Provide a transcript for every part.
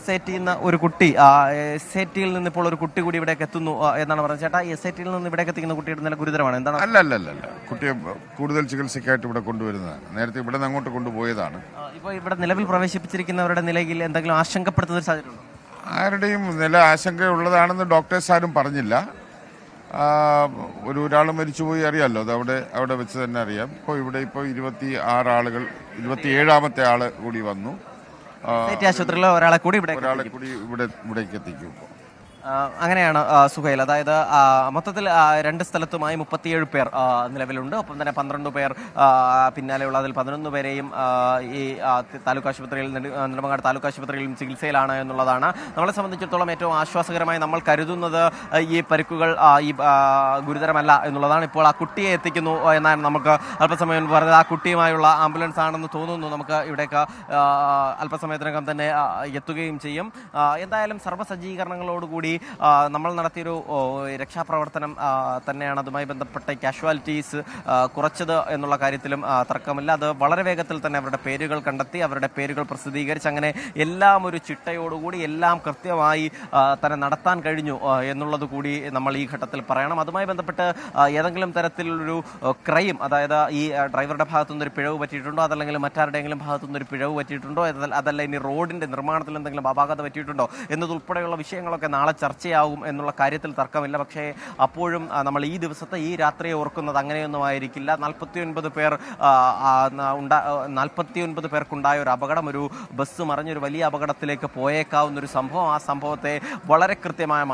SIT ഒരു കുട്ടി SIT നിന്ന് ഇപ്പോൾ ഒരു കുട്ടി കൂടി ഇവിടേക്ക് എത്തുന്നു എന്നാണ് പറഞ്ഞത്. ചേട്ടാ, SIT നിന്ന് ഇവിടേക്ക് എത്തിക്കുന്ന കുട്ടിയുടെ നില ഗുരുതരമാണ്, എന്താണ്? അല്ല, കുട്ടിയെ കൂടുതൽ ചികിത്സയ്ക്കായിട്ട് ഇവിടെ കൊണ്ടുവരുന്നതാണ്. നേരത്തെ ഇവിടെ നിന്ന് അങ്ങോട്ട് കൊണ്ടുപോയതാണ്. ഇപ്പോൾ ഇവിടെ നിലവിൽ പ്രവേശിപ്പിച്ചിരിക്കുന്നവരുടെ നിലയിൽ എന്തെങ്കിലും ആശങ്കപ്പെടുത്തുന്ന ഒരു സാഹചര്യം ഉണ്ടോ? ആരുടെയും നില ആശങ്കയുള്ളതാണെന്ന് ഡോക്ടേഴ്സ് ആരും പറഞ്ഞില്ല. ഒരാൾ മരിച്ചുപോയി, അറിയാമല്ലോ, അത് അവിടെ വെച്ച് തന്നെ അറിയാം. ഇപ്പോൾ 26 ആളുകൾ, 27ാമത്തെ ആള് കൂടി വന്നു. ആശുപത്രിയിൽ ഒരാളെ കൂടി ഇവിടേക്ക് എത്തിക്കും. അങ്ങനെയാണ് സുഹൈൽ. അതായത് മൊത്തത്തിൽ 2 സ്ഥലത്തുമായി 37 പേർ നിലവിലുണ്ട്. ഒപ്പം തന്നെ 12 പേർ പിന്നാലെയുള്ള അതിൽ 11 പേരെയും ഈ താലൂക്ക് ആശുപത്രിയിൽ, നെടുമങ്ങാട് താലൂക്ക് ആശുപത്രിയിലും ചികിത്സയിലാണ് എന്നുള്ളതാണ്. നമ്മളെ സംബന്ധിച്ചിടത്തോളം ഏറ്റവും ആശ്വാസകരമായി നമ്മൾ കരുതുന്നത് ഈ പരിക്കുകൾ ഈ ഗുരുതരമല്ല എന്നുള്ളതാണ്. ഇപ്പോൾ ആ കുട്ടിയെ എത്തിക്കുന്നു എന്നാണ് നമുക്ക് അല്പസമയം പറഞ്ഞത്. ആ കുട്ടിയുമായുള്ള ആംബുലൻസ് ആണെന്ന് തോന്നുന്നു. നമുക്ക് ഇവിടേക്ക് അല്പസമയത്തിനകം തന്നെ എത്തുകയും ചെയ്യും. എന്തായാലും സർവ്വസജ്ജീകരണങ്ങളോടുകൂടി നമ്മൾ നടത്തിയൊരു രക്ഷാപ്രവർത്തനം തന്നെയാണ്. അതുമായി ബന്ധപ്പെട്ട കാഷ്വാലിറ്റീസ് കുറച്ചത് എന്നുള്ള കാര്യത്തിലും തർക്കമില്ല. അത് വളരെ വേഗത്തിൽ തന്നെ അവരുടെ പേരുകൾ കണ്ടെത്തി, അവരുടെ പേരുകൾ പ്രസിദ്ധീകരിച്ച്, അങ്ങനെ എല്ലാം ഒരു ചിട്ടയോടുകൂടി എല്ലാം കൃത്യമായി തന്നെ നടത്താൻ കഴിഞ്ഞു എന്നുള്ളത് കൂടി നമ്മൾ ഈ ഘട്ടത്തിൽ പറയണം. അതുമായി ബന്ധപ്പെട്ട് ഏതെങ്കിലും തരത്തിലൊരു ക്രൈം, അതായത് ഈ ഡ്രൈവറുടെ ഭാഗത്തുനിന്നൊരു പിഴവ് പറ്റിയിട്ടുണ്ടോ, അതല്ലെങ്കിൽ മറ്റാരുടെയെങ്കിലും ഭാഗത്തുനിന്നൊരു പിഴവ് പറ്റിയിട്ടുണ്ടോ, അതല്ല ഇനി റോഡിന്റെ നിർമ്മാണത്തിൽ എന്തെങ്കിലും അപാകത പറ്റിയിട്ടുണ്ടോ എന്നതുൾപ്പെടെയുള്ള വിഷയങ്ങളൊക്കെ നാളെ ചർച്ചയാവും എന്നുള്ള കാര്യത്തിൽ തർക്കമില്ല. പക്ഷേ അപ്പോഴും നമ്മൾ ഈ ദിവസത്തെ ഈ രാത്രിയെ ഓർക്കുന്നത് അങ്ങനെയൊന്നും ആയിരിക്കില്ല. 49 പേർക്കുണ്ടായ ഒരു അപകടം, ഒരു ബസ് മറിഞ്ഞൊരു വലിയ അപകടത്തിലേക്ക് പോയേക്കാവുന്ന ഒരു സംഭവം. ആ സംഭവത്തെ വളരെ കൃത്യമായി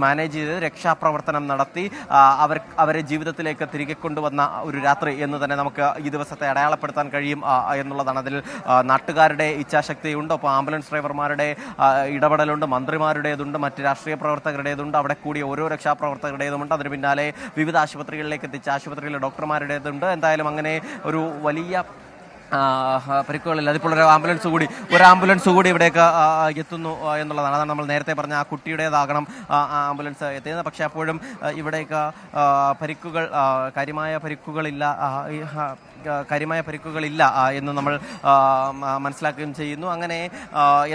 മാനേജ് ചെയ്ത് രക്ഷാപ്രവർത്തനം നടത്തി അവരെ ജീവിതത്തിലേക്ക് തിരികെ കൊണ്ടുവന്ന ഒരു രാത്രി എന്ന് തന്നെ നമുക്ക് ഈ ദിവസത്തെ അടയാളപ്പെടുത്താൻ കഴിയും എന്നുള്ളതാണ്. അതിൽ നാട്ടുകാരുടെ ഇച്ഛാശക്തിയുണ്ട്, ഒപ്പം ആംബുലൻസ് ഡ്രൈവർമാരുടെ ഇടപെടലുണ്ട്, മന്ത്രിമാരുടേതുണ്ട്, മറ്റ് രാഷ്ട്രീയ പ്രവർത്തകരുടേതുണ്ട്, അവിടെ കൂടി ഓരോ രക്ഷാപ്രവർത്തകരുടേതുമുണ്ട്. അതിന് പിന്നാലെ വിവിധ ആശുപത്രികളിലേക്ക് എത്തിച്ച ആശുപത്രിയിലെ ഡോക്ടർമാരുടേതുണ്ട്. എന്തായാലും അങ്ങനെ ഒരു വലിയ പരിക്കുകളില്ല. അതിപ്പോൾ ഒരു ആംബുലൻസ് കൂടി ഇവിടേക്ക് എത്തുന്നു എന്നുള്ളതാണ്. അതാണ് നമ്മൾ നേരത്തെ പറഞ്ഞ ആ കുട്ടിയുടേതാകണം ആംബുലൻസ് എത്തിയത്. പക്ഷേ അപ്പോഴും ഇവിടേക്ക് കാര്യമായ പരിക്കുകളില്ല എന്ന് നമ്മൾ മനസ്സിലാക്കുകയും ചെയ്യുന്നു. അങ്ങനെ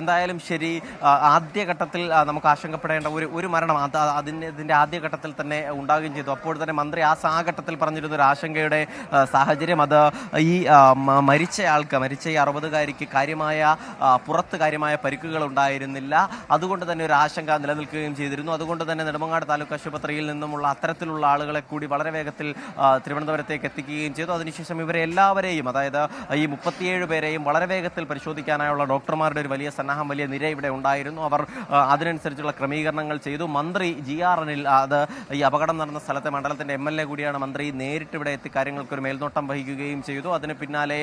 എന്തായാലും ശരി, ആദ്യഘട്ടത്തിൽ നമുക്ക് ആശങ്കപ്പെടേണ്ട ഒരു മരണം ഇതിൻ്റെ ആദ്യഘട്ടത്തിൽ തന്നെ ഉണ്ടാകുകയും ചെയ്തു. അപ്പോൾ തന്നെ മന്ത്രി ആ ഘട്ടത്തിൽ പറഞ്ഞിരുന്ന ഒരു ആശങ്കയുടെ സാഹചര്യം, അത് ഈ മരിച്ച ഈ 60-കാരിക്ക് പുറത്ത് കാര്യമായ പരിക്കുകൾ ഉണ്ടായിരുന്നില്ല. അതുകൊണ്ട് തന്നെ ഒരു ആശങ്ക നിലനിൽക്കുകയും ചെയ്തിരുന്നു. അതുകൊണ്ട് തന്നെ നെടുമങ്ങാട് താലൂക്ക് ആശുപത്രിയിൽ നിന്നുമുള്ള അത്തരത്തിലുള്ള ആളുകളെ കൂടി വളരെ വേഗത്തിൽ തിരുവനന്തപുരത്തേക്ക് എത്തിക്കുകയും ചെയ്തു. അതിനുശേഷം ഇവരെ എല്ലാവരെയും, അതായത് ഈ 37 പേരെയും വളരെ വേഗത്തിൽ പരിശോധിക്കാനായുള്ള ഡോക്ടർമാരുടെ ഒരു വലിയ സന്നാഹം, വലിയ നിര ഇവിടെ ഉണ്ടായിരുന്നു. അവർ അതിനനുസരിച്ചുള്ള ക്രമീകരണങ്ങൾ ചെയ്തു. മന്ത്രി GRNിൽ, അത് ഈ അപകടം നടന്ന സ്ഥലത്തെ മണ്ഡലത്തിന്റെ MLA കൂടിയാണ് മന്ത്രി, നേരിട്ട് ഇവിടെ എത്തി കാര്യങ്ങൾക്കൊരു മേൽനോട്ടം വഹിക്കുകയും ചെയ്തു. അതിന് പിന്നാലെ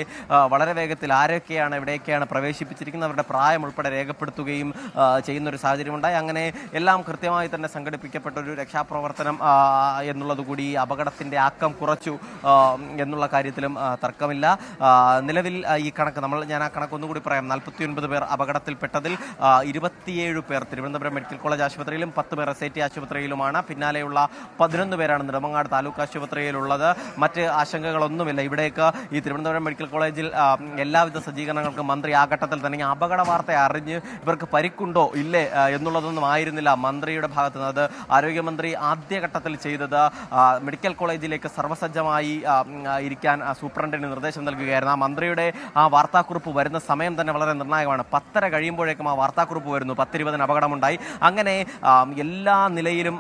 വളരെ വേഗത്തിൽ ആരൊക്കെയാണ് എവിടെയൊക്കെയാണ് പ്രവേശിപ്പിച്ചിരിക്കുന്നത്, അവരുടെ പ്രായം ഉൾപ്പെടെ രേഖപ്പെടുത്തുകയും ചെയ്യുന്നൊരു സാഹചര്യമുണ്ടായി. അങ്ങനെ എല്ലാം കൃത്യമായി തന്നെ സംഘടിപ്പിക്കപ്പെട്ട ഒരു രക്ഷാപ്രവർത്തനം എന്നുള്ളത് കൂടി അപകടത്തിന്റെ ആക്കം കുറച്ചു എന്നുള്ള കാര്യത്തിലും തർക്കമില്ല. നിലവിൽ ഈ കണക്ക് ഞാൻ ആ കണക്ക് ഒന്നുകൂടി പറയാം. 49 പേർ അപകടത്തിൽപ്പെട്ടതിൽ 27 പേർ തിരുവനന്തപുരം മെഡിക്കൽ കോളേജ് ആശുപത്രിയിലും 10 പേർ SIT ആശുപത്രിയിലുമാണ്. പിന്നാലെയുള്ള 11 പേരാണ് നെടുമങ്ങാട് താലൂക്ക് ആശുപത്രിയിലുള്ളത്. മറ്റ് ആശങ്കകളൊന്നുമില്ല. ഇവിടേക്ക് ഈ തിരുവനന്തപുരം മെഡിക്കൽ കോളേജിൽ എല്ലാവിധ സജ്ജീകരണങ്ങൾക്കും മന്ത്രി ആ ഘട്ടത്തിൽ തന്നെ അപകട വാർത്ത അറിഞ്ഞ് ഇവർക്ക് പരിക്കുണ്ടോ ഇല്ലേ എന്നുള്ളതൊന്നും ആയിരുന്നില്ല മന്ത്രിയുടെ ഭാഗത്തു നിന്ന്. അത് ആരോഗ്യമന്ത്രി ആദ്യഘട്ടത്തിൽ ചെയ്തത് മെഡിക്കൽ കോളേജിലേക്ക് സർവ്വസജ്ജമായി ഇരിക്കാൻ സൂപ്രണ്ടിന് നിർദ്ദേശം നൽകുകയായിരുന്നു. ആ മന്ത്രിയുടെ ആ വാർത്താക്കുറിപ്പ് വരുന്ന സമയം തന്നെ വളരെ നിർണായകമാണ്. 10:30 കഴിയുമ്പോഴേക്കും ആ വാർത്താക്കുറിപ്പ് വരുന്നു. 10:20 അപകടമുണ്ടായി. അങ്ങനെ എല്ലാ നിലയിലും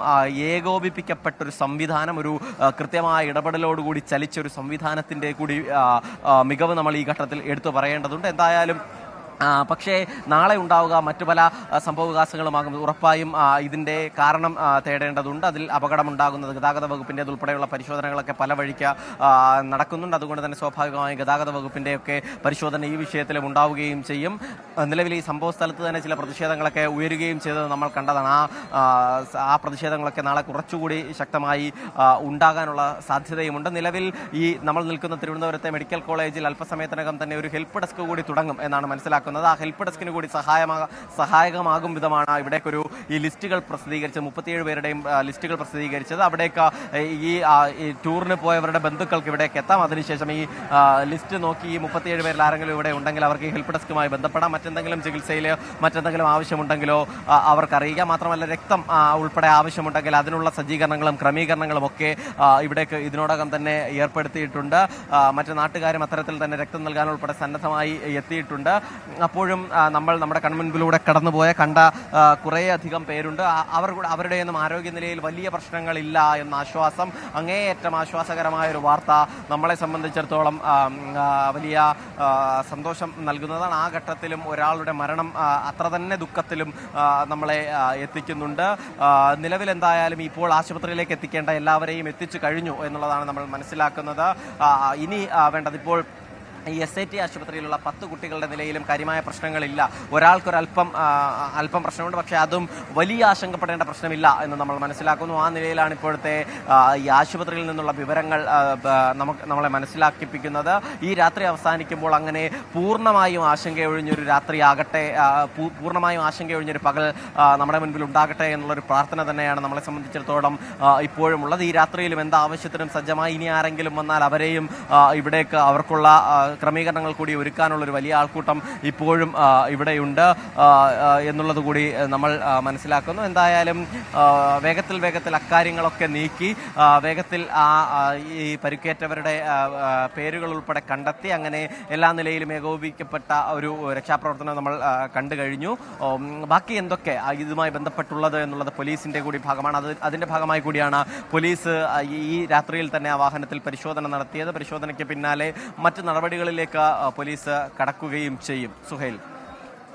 ഏകോപിപ്പിക്കപ്പെട്ടൊരു സംവിധാനം, ഒരു കൃത്യമായ ഇടപെടലോടുകൂടി ചലിച്ച ഒരു സംവിധാനത്തിന്റെ കൂടി മികവ് നമ്മൾ ഈ ഘട്ടത്തിൽ എടുത്തു പറയേണ്ടതുണ്ട്. എന്തായാലും പക്ഷേ നാളെ ഉണ്ടാവുക മറ്റു പല സംഭവവികാസങ്ങളുമാകും. ഉറപ്പായും ഇതിൻ്റെ കാരണം തേടേണ്ടതുണ്ട്. അതിൽ അപകടമുണ്ടാകുന്നത് ഗതാഗത വകുപ്പിൻ്റെ ഉൾപ്പെടെയുള്ള പരിശോധനകളൊക്കെ പല വഴിക്ക് നടക്കുന്നുണ്ട്. അതുകൊണ്ട് തന്നെ സ്വാഭാവികമായും ഗതാഗത വകുപ്പിൻ്റെയൊക്കെ പരിശോധന ഈ വിഷയത്തിലും ഉണ്ടാവുകയും ചെയ്യും. നിലവിൽ ഈ സംഭവ സ്ഥലത്ത് തന്നെ ചില പ്രതിഷേധങ്ങളൊക്കെ ഉയരുകയും ചെയ്തത് നമ്മൾ കണ്ടതാണ്. ആ പ്രതിഷേധങ്ങളൊക്കെ നാളെ കുറച്ചുകൂടി ശക്തമായി ഉണ്ടാകാനുള്ള സാധ്യതയുമുണ്ട്. നിലവിൽ ഈ നമ്മൾ നിൽക്കുന്ന തിരുവനന്തപുരത്തെ മെഡിക്കൽ കോളേജിൽ അല്പസമയത്തിനകം തന്നെ ഒരു ഹെൽപ്പ് ഡെസ്ക് കൂടി തുടങ്ങും എന്നാണ് മനസ്സിലാക്കുന്നത്. മനസ്സിലാക്കുന്നത്. ആ ഹെൽപ്പ് ഡെസ്കിന് കൂടി സഹായകമാകും വിധമാണ് ഇവിടേക്കൊരു ഈ ലിസ്റ്റുകൾ പ്രസിദ്ധീകരിച്ചത്, 37 പേരുടെയും ലിസ്റ്റുകൾ പ്രസിദ്ധീകരിച്ചത്. അവിടേക്ക് ഈ ടൂറിന് പോയവരുടെ ബന്ധുക്കൾക്ക് ഇവിടേക്ക് എത്താം. അതിനുശേഷം ഈ ലിസ്റ്റ് നോക്കി ഈ 37 പേരിൽ ആരെങ്കിലും ഇവിടെ ഉണ്ടെങ്കിൽ അവർക്ക് ഈ ഹെൽപ്പ് ഡെസ്കുമായി ബന്ധപ്പെടാം. മറ്റെന്തെങ്കിലും ചികിത്സയിലോ മറ്റെന്തെങ്കിലും ആവശ്യമുണ്ടെങ്കിലോ അവർക്ക് അറിയിക്കാം. മാത്രമല്ല രക്തം ഉൾപ്പെടെ ആവശ്യമുണ്ടെങ്കിൽ അതിനുള്ള സജ്ജീകരണങ്ങളും ക്രമീകരണങ്ങളും ഒക്കെ ഇവിടേക്ക് ഇതിനോടകം തന്നെ ഏർപ്പെടുത്തിയിട്ടുണ്ട്. മറ്റു നാട്ടുകാരും അത്തരത്തിൽ തന്നെ രക്തം നൽകാൻ ഉൾപ്പെടെ സന്നദ്ധമായി എത്തിയിട്ടുണ്ട്. അപ്പോഴും നമ്മൾ നമ്മുടെ കൺമുൻപിലൂടെ കടന്നുപോയ കണ്ട കുറേയധികം പേരുണ്ട്. അവരുടെയൊന്നും ആരോഗ്യനിലയിൽ വലിയ പ്രശ്നങ്ങളില്ല എന്ന ആശ്വാസം, അങ്ങേയറ്റം ആശ്വാസകരമായ ഒരു വാർത്ത നമ്മളെ സംബന്ധിച്ചിടത്തോളം വലിയ സന്തോഷം നൽകുന്നതാണ്. ആ ഘട്ടത്തിലും ഒരാളുടെ മരണം അത്ര തന്നെ ദുഃഖത്തിലും നമ്മളെ എത്തിക്കുന്നുണ്ട്. നിലവിൽ എന്തായാലും ഇപ്പോൾ ആശുപത്രിയിലേക്ക് എത്തിക്കേണ്ട എല്ലാവരെയും എത്തിച്ചു കഴിഞ്ഞു എന്നുള്ളതാണ് നമ്മൾ മനസ്സിലാക്കുന്നത്. ഇനി വേണ്ടത് ഇപ്പോൾ ഈ SIT ആശുപത്രിയിലുള്ള 10 കുട്ടികളുടെ നിലയിലും കാര്യമായ പ്രശ്നങ്ങളില്ല. ഒരാൾക്കൊരല്പം പ്രശ്നമുണ്ട്, പക്ഷേ അതും വലിയ ആശങ്കപ്പെടേണ്ട പ്രശ്നമില്ല എന്ന് നമ്മൾ മനസ്സിലാക്കുന്നു. ആ നിലയിലാണ് ഇപ്പോഴത്തെ ഈ ആശുപത്രിയിൽ നിന്നുള്ള വിവരങ്ങൾ നമ്മളെ മനസ്സിലാക്കിപ്പിക്കുന്നത്. ഈ രാത്രി അവസാനിക്കുമ്പോൾ അങ്ങനെ പൂർണ്ണമായും ആശങ്കയൊഴിഞ്ഞൊരു രാത്രിയാകട്ടെ, പൂർണ്ണമായും ആശങ്കയൊഴിഞ്ഞൊരു പകൽ നമ്മുടെ മുൻപിൽ ഉണ്ടാകട്ടെ എന്നുള്ളൊരു പ്രാർത്ഥന തന്നെയാണ് നമ്മളെ സംബന്ധിച്ചിടത്തോളം ഇപ്പോഴും ഉള്ളത്. ഈ രാത്രിയിലും എന്താവശ്യത്തിനും സജ്ജമായി. ഇനി ആരെങ്കിലും വന്നാൽ അവരെയും ഇവിടേക്ക് അവർക്കുള്ള ക്രമീകരണങ്ങൾ കൂടി ഒരുക്കാനുള്ള ഒരു വലിയ ആൾക്കൂട്ടം ഇപ്പോഴും ഇവിടെയുണ്ട് എന്നുള്ളത് കൂടി നമ്മൾ മനസ്സിലാക്കുന്നു. എന്തായാലും വേഗത്തിൽ അക്കാര്യങ്ങളൊക്കെ നീക്കി വേഗത്തിൽ ഈ പരിക്കേറ്റവരുടെ പേരുകൾ ഉൾപ്പെടെ കണ്ടെത്തി അങ്ങനെ എല്ലാ നിലയിലും ഏകോപിക്കപ്പെട്ട ഒരു രക്ഷാപ്രവർത്തനം നമ്മൾ കണ്ടു കഴിഞ്ഞു. ബാക്കി എന്തൊക്കെ ഇതുമായി ബന്ധപ്പെട്ടുള്ളത് എന്നുള്ളത് പോലീസിന്റെ കൂടി ഭാഗമാണ്. അതിന്റെ ഭാഗമായി കൂടിയാണ് പോലീസ് ഈ രാത്രിയിൽ തന്നെ ആ വാഹനത്തിൽ പരിശോധന നടത്തിയത്. പരിശോധനയ്ക്ക് പിന്നാലെ മറ്റ് നടപടികളിലേക്ക് പോലീസ് കടക്കുകയും ചെയ്യും. സുഹൈൽ.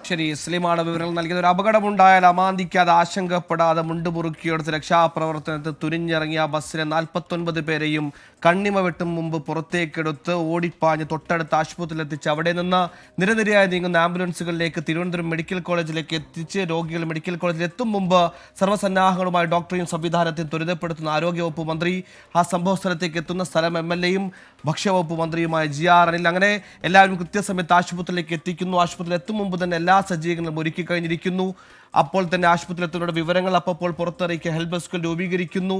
ശരി, സ്ലിമാണ് വിവരങ്ങൾ നൽകിയത്. ഒരു അപകടമുണ്ടായാൽ അമാന്തിക്കാതെ ആശങ്കപ്പെടാതെ മുണ്ടുമുറുക്കിയെടുത്ത് രക്ഷാപ്രവർത്തനത്തിൽ തുനിഞ്ഞിറങ്ങിയ ബസ്സിലെ 49 പേരെയും കണ്ണിമ വെട്ടും മുമ്പ് പുറത്തേക്കെടുത്ത് ഓടിപ്പാഞ്ഞ് തൊട്ടടുത്ത ആശുപത്രിയിൽ എത്തിച്ച് അവിടെ നിന്ന് നിരനിരയായി നീങ്ങുന്ന ആംബുലൻസുകളിലേക്ക് തിരുവനന്തപുരം മെഡിക്കൽ കോളേജിലേക്ക് എത്തിച്ച് രോഗികൾ മെഡിക്കൽ കോളേജിൽ എത്തും മുമ്പ് സർവ്വസന്നാഹങ്ങളുമായി ഡോക്ടറെയും സംവിധാനത്തെയും ത്വരിതപ്പെടുത്തുന്ന ആരോഗ്യവകുപ്പ് മന്ത്രി, ആ സംഭവ സ്ഥലത്തേക്ക് എത്തുന്ന സ്ഥലം MLAയും ഭക്ഷ്യവകുപ്പ് മന്ത്രിയുമായ GR അനിൽ, അങ്ങനെ എല്ലാവരും കൃത്യസമയത്ത് ആശുപത്രിയിലേക്ക് എത്തിക്കുന്നു. ആശുപത്രിയിൽ എത്തും മുമ്പ് തന്നെ എല്ലാ സജ്ജീകരണങ്ങളും ഒരുക്കി കഴിഞ്ഞിരിക്കുന്നു. അപ്പോൾ തന്നെ ആശുപത്രിയിലെത്തുന്നവരുടെ വിവരങ്ങൾ അപ്പോൾ പുറത്തിറക്കി ഹെൽപ്പ് ഡെസ്കുകൾ രൂപീകരിക്കുന്നു.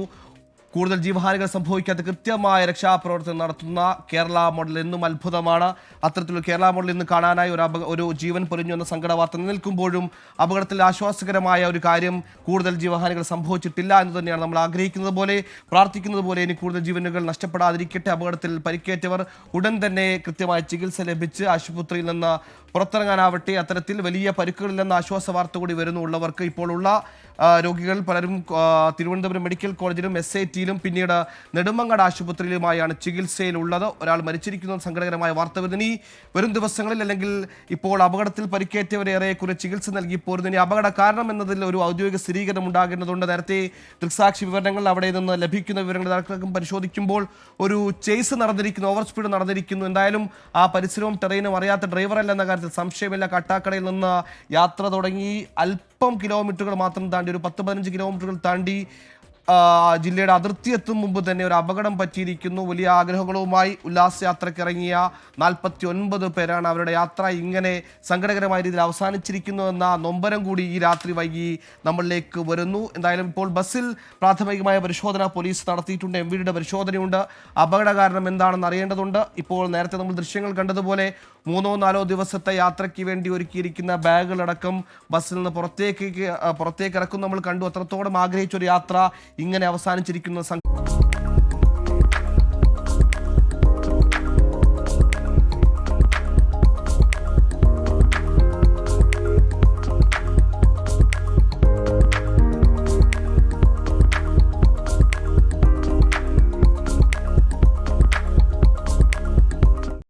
കൂടുതൽ ജീവഹാനികൾ സംഭവിക്കാത്ത കൃത്യമായ രക്ഷാപ്രവർത്തനം നടത്തുന്ന കേരള മോഡൽ എന്നും അത്ഭുതമാണ്. അത്തരത്തിലുള്ള കേരള മോഡൽ ഇന്ന് കാണാനായി ഒരു ജീവൻ പൊലിഞ്ഞു എന്ന സങ്കടവാർത്ത നിൽക്കുമ്പോഴും അപകടത്തിൽ ആശ്വാസകരമായ ഒരു കാര്യം, കൂടുതൽ ജീവഹാനികൾ സംഭവിച്ചിട്ടില്ല എന്ന് തന്നെയാണ് നമ്മൾ ആഗ്രഹിക്കുന്നത് പോലെ പ്രാർത്ഥിക്കുന്നത് പോലെ. ഇനി കൂടുതൽ ജീവനുകൾ നഷ്ടപ്പെടാതിരിക്കട്ടെ. അപകടത്തിൽ പരിക്കേറ്റവർ ഉടൻ തന്നെ കൃത്യമായ ചികിത്സ ലഭിച്ച് ആശുപത്രിയിൽ നിന്ന് പുറത്തിറങ്ങാനാവട്ടെ. അത്തരത്തിൽ വലിയ പരിക്കുകളില്ലെന്ന ആശ്വാസ വാർത്ത കൂടി വരുന്നുള്ളവർക്ക്. ഇപ്പോൾ ഉള്ള രോഗികൾ പലരും തിരുവനന്തപുരം മെഡിക്കൽ കോളേജിലും SITയിലും പിന്നീട് നെടുമങ്ങാട് ആശുപത്രിയിലുമായാണ് ചികിത്സയിലുള്ളത്. ഒരാൾ മരിച്ചിരിക്കുന്നത് സങ്കടകരമായ വാർത്ത വരുന്നു. വരും ദിവസങ്ങളിൽ അല്ലെങ്കിൽ ഇപ്പോൾ അപകടത്തിൽ പരിക്കേറ്റവരേറെ കുറിച്ച് ചികിത്സ നൽകി പോരുന്നു. ഇനി അപകട കാരണം എന്നതിൽ ഒരു ഔദ്യോഗിക സ്ഥിരീകരണം ഉണ്ടാകേണ്ടതുണ്ട്. നേരത്തെ ദൃക്സാക്ഷി വിവരങ്ങൾ അവിടെ നിന്ന് ലഭിക്കുന്ന വിവരങ്ങൾ അടക്കം പരിശോധിക്കുമ്പോൾ ഒരു ചേസ് നടന്നിരിക്കുന്നു, ഓവർ സ്പീഡ് നടന്നിരിക്കുന്നു. എന്തായാലും ആ പരിസരവും ടെറൈനും അറിയാത്ത ഡ്രൈവറല്ല എന്ന കാര്യത്തിൽ സംശയമില്ല. കാട്ടാക്കടയിൽ നിന്ന് യാത്ര തുടങ്ങി അല്പം കിലോമീറ്ററുകൾ മാത്രം താണ്ടി, ഒരു 10-15 കിലോമീറ്ററുകൾ താണ്ടി ജില്ലയുടെ അതിർത്തി എത്തും മുമ്പ് തന്നെ ഒരു അപകടം പറ്റിയിരിക്കുന്നു. വലിയ ആഗ്രഹങ്ങളുമായി ഉല്ലാസയാത്രയ്ക്ക് ഇറങ്ങിയ 49 പേരാണ്. അവരുടെ യാത്ര ഇങ്ങനെ സങ്കടകരമായ രീതിയിൽ അവസാനിച്ചിരിക്കുന്നു എന്ന നൊമ്പരം കൂടി ഈ രാത്രി വൈകി നമ്മളിലേക്ക് വരുന്നു. എന്തായാലും ഇപ്പോൾ ബസ്സിൽ പ്രാഥമികമായ പരിശോധന പോലീസ് നടത്തിയിട്ടുണ്ട്. MVDയുടെ പരിശോധനയുണ്ട്. അപകട കാരണം എന്താണെന്ന് അറിയേണ്ടതുണ്ട്. ഇപ്പോൾ നേരത്തെ നമ്മൾ ദൃശ്യങ്ങൾ കണ്ടതുപോലെ 3-4 ദിവസത്തെ യാത്രയ്ക്ക് വേണ്ടി ഒരുക്കിയിരിക്കുന്ന ബാഗുകളടക്കം ബസ്സിൽ നിന്ന് പുറത്തേക്ക് ഇറക്കും നമ്മൾ കണ്ടു. അത്രത്തോളം ആഗ്രഹിച്ചൊരു യാത്ര ഇങ്ങനെ അവസാനിച്ചിരിക്കുന്ന